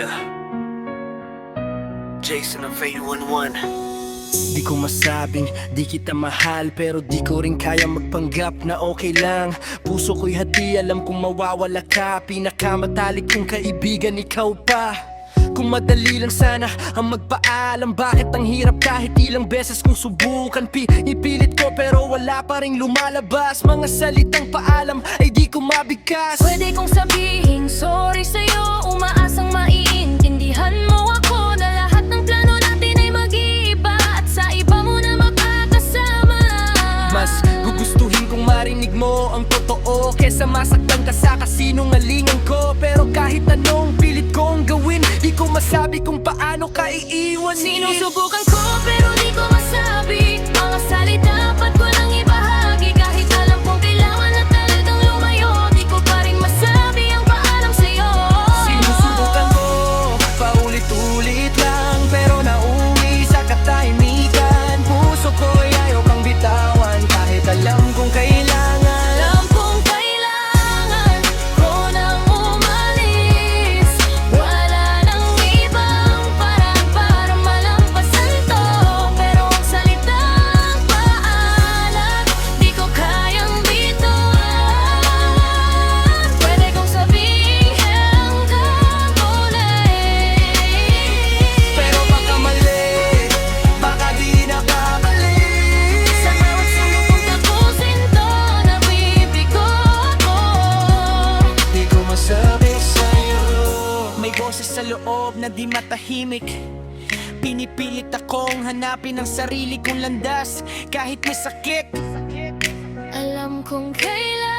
Yeah, Jason of 811. Di ko masabing di kita mahal, pero di ko rin kaya magpanggap na okay lang. Puso ko'y hati, alam kong mawawala ka. Pinakamatalik kong kaibigan, ikaw pa. Kung madali lang sana ang magpaalam, bakit ang hirap kahit ilang beses kong subukan? Ipilit ko pero wala pa ring lumalabas. Mga salitang paalam ay di ko mabigkas. Pwede kong sabihin sorry sa'yo, umaasang maiintindihan mo ako, na lahat ng plano natin ay mag-iiba at sa iba mo na makakasama. Mas gugustuhin kong marinig mo ang totoo kesa masaktan ka sa kasinungalingan ko. Pero kahit anong pilit kong gawin, di ko masabi kung paano ka iiwanin. Sinusubukan ko pero di ko masabi, mga salita dapat ko lang ibahagi. Kahit alam kong kailangan na talagang lumayo, di ko pa rin masabi ang paalam sa'yo. Sinusubukan ko, paulit-ulit lang, pero nauwi sa katahimikan. Puso ko'y ayaw kang bitawan, kahit alam kong kailangan. Alam kong kailangan ko nang umalis, wala nang ibang paraan para malampasan to. Pero ang salitang paalam, di ko kayang bituan. Pwede kong sabihin hanggang muli, Pero baka mali, baka di nakabalik. sa bawat sumupong tapusin to, nabibigo ako. Di ko masabi sa'yo. May boses sa loob na di matahimik. Pinipilit akong hanapin ang sarili kong landas kahit may sakit. Alam kong kailangan